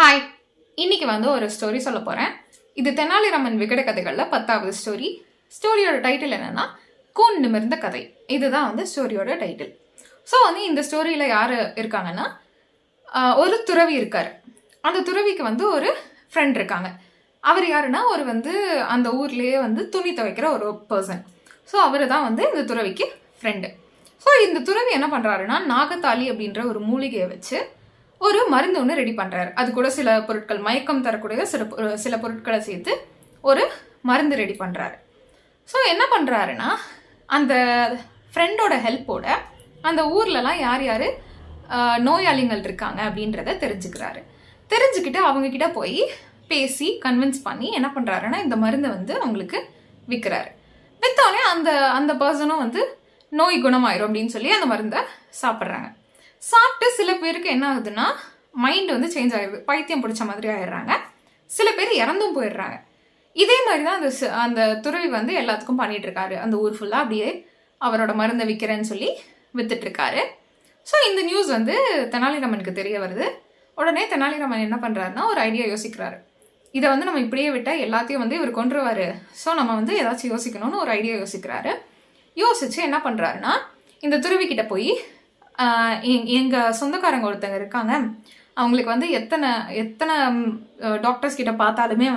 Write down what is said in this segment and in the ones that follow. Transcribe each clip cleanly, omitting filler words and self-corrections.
Hi, இன்னைக்கு ஒரு story சொல்ல போகிறேன். இது தெனாலிராமன் விகட கதைகளில் 10வது ஸ்டோரி. ஸ்டோரியோட டைட்டில் என்னன்னா கூன் நிமிர்ந்த கதை. இதுதான் ஸ்டோரியோட டைட்டில். ஸோ இந்த ஸ்டோரியில் யார் இருக்காங்கன்னா, ஒரு துறவி இருக்கார். அந்த துறவிக்கு ஒரு ஃப்ரெண்ட் இருக்காங்க. அவர் யாருன்னா, ஒரு அந்த ஊர்லேயே துணி துவைக்கிற ஒரு பர்சன். ஸோ அவர் தான் இந்த துறவிக்கு ஃப்ரெண்டு. ஸோ இந்த துறவி என்ன பண்ணுறாருன்னா, நாகத்தாளி அப்படின்ற ஒரு மூலிகையை வச்சு ஒரு மருந்து ஒன்று ரெடி பண்ணுறாரு. அது கூட சில பொருட்கள், மயக்கம் தரக்கூடிய சில பொருட்களை சேர்த்து ஒரு மருந்து ரெடி பண்ணுறாரு. ஸோ என்ன பண்ணுறாருன்னா, அந்த ஃப்ரெண்டோட ஹெல்ப்போட அந்த ஊர்லலாம் யார் யார் நோயாளிகள் இருக்காங்க அப்படின்றத தெரிஞ்சுக்கிட்டு அவங்கக்கிட்ட போய் பேசி கன்வின்ஸ் பண்ணி என்ன பண்ணுறாருன்னா, இந்த மருந்தை அவங்களுக்கு விற்கிறாரு. விற்றோடனே அந்த பர்சனும் நோய் குணமாயிரும் அப்படின்னு சொல்லி அந்த மருந்தை சாப்பிட்றாங்க. சாப்பிட்டு சில பேருக்கு என்ன ஆகுதுன்னா, மைண்டு சேஞ்ச் ஆகிடுது, பைத்தியம் பிடிச்ச மாதிரி ஆயிடுறாங்க. சில பேர் இறந்தும் போயிடுறாங்க. இதே மாதிரி தான் அந்த துறவி எல்லாத்துக்கும் பண்ணிட்டு இருக்காரு. அந்த ஊர் ஃபுல்லாக அப்படியே அவரோட மருந்தை விற்கிறேன்னு சொல்லி வித்துட்ருக்காரு. ஸோ இந்த நியூஸ் தெனாலிராமனுக்கு தெரிய வருது. உடனே தெனாலிராமன் என்ன பண்ணுறாருன்னா, ஒரு ஐடியா யோசிக்கிறாரு. இதை நம்ம இப்படியே விட்டால் எல்லாத்தையும் இவர் கொன்றுவார். ஸோ நம்ம ஏதாச்சும் யோசிக்கணும்னு ஒரு ஐடியா யோசிக்கிறாரு. யோசிச்சு என்ன பண்ணுறாருன்னா, இந்த துறவிக்கிட்ட போய், எங்கள் சொந்தக்காரங்க ஒருத்தங்க இருக்காங்க, அவங்களுக்கு எத்தனை டாக்டர்ஸ் கிட்ட பார்த்தாலுமே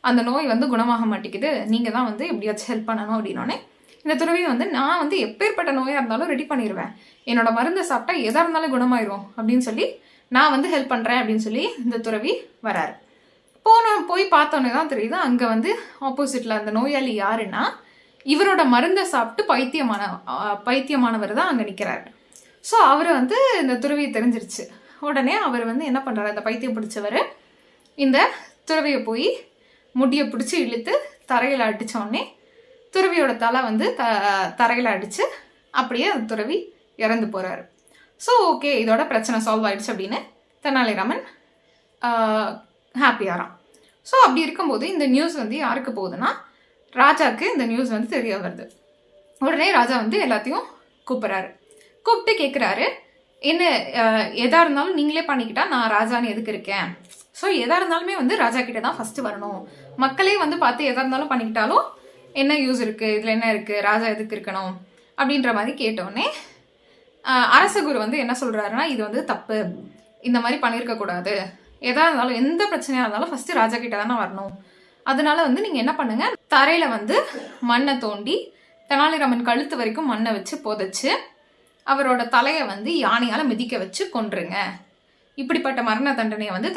அந்த நோய் குணமாக மாட்டேங்குது, நீங்கள் தான் எப்படியாச்சும் ஹெல்ப் பண்ணணும் அப்படின்னோடனே இந்த துறவி நான் எப்பேற்பட்ட நோயாக இருந்தாலும் ரெடி பண்ணிடுவேன், என்னோட மருந்தை சாப்பிட்டா எதாக இருந்தாலும் குணமாயிரும் அப்படின்னு சொல்லி நான் ஹெல்ப் பண்ணுறேன் அப்படின்னு சொல்லி இந்த துறவி வராரு. போய் பார்த்தோன்னே தான் தெரியுது, அங்கே ஆப்போசிட்டில் அந்த நோயாளி யாருன்னா, இவரோட மருந்தை சாப்பிட்டு பைத்தியமானவர் தான் அங்கே நிற்கிறாரு. ஸோ அவர் இந்த துறவியை தெரிஞ்சிருச்சு. உடனே அவர் என்ன பண்ணுறாரு, அந்த பைத்தியம் பிடிச்சவர் இந்த துறவியை போய் முடியை பிடிச்சி இழுத்து தரையில் அடித்தோடனே துறவியோட தலை தரையில் அடித்து அப்படியே அந்த துறவி இறந்து போகிறாரு. ஸோ ஓகே, இதோட பிரச்சனை சால்வ் ஆயிடுச்சு அப்படின்னு தெனாலிராமன் ஹாப்பியாகிறான். ஸோ அப்படி இருக்கும்போது இந்த நியூஸ் யாருக்கு போகுதுன்னா, ராஜாவுக்கு இந்த நியூஸ் தெரிய வருது. உடனே ராஜா எல்லாத்தையும் கூப்பிட்டு கேட்குறாரு, என்ன எதாக இருந்தாலும் நீங்களே பண்ணிக்கிட்டா நான் ராஜான்னு எதுக்கு இருக்கேன்? ஸோ எதாக இருந்தாலுமே ராஜா கிட்ட தான் ஃபஸ்ட்டு வரணும். மக்களே பார்த்து எதாக இருந்தாலும் பண்ணிக்கிட்டாலும் என்ன யூஸ் இருக்குது, இதில் என்ன இருக்குது, ராஜா எதுக்கு இருக்கணும் அப்படின்ற மாதிரி கேட்டோடனே அரசகுரு என்ன சொல்கிறாருன்னா, இது தப்பு, இந்த மாதிரி பண்ணியிருக்கக்கூடாது, எதாக இருந்தாலும் எந்த பிரச்சனையாக இருந்தாலும் ஃபஸ்ட்டு ராஜா கிட்ட தானே வரணும். அதனால நீங்கள் என்ன பண்ணுங்கள், தரையில் மண்ணை தோண்டி தெனாலிராமன் கழுத்து வரைக்கும் மண்ணை வச்சு புதைச்சு அவரோட தலையை யானையால் மிதிக்க வச்சு கொன்றுங்க. இப்படிப்பட்ட மரண தண்டனையை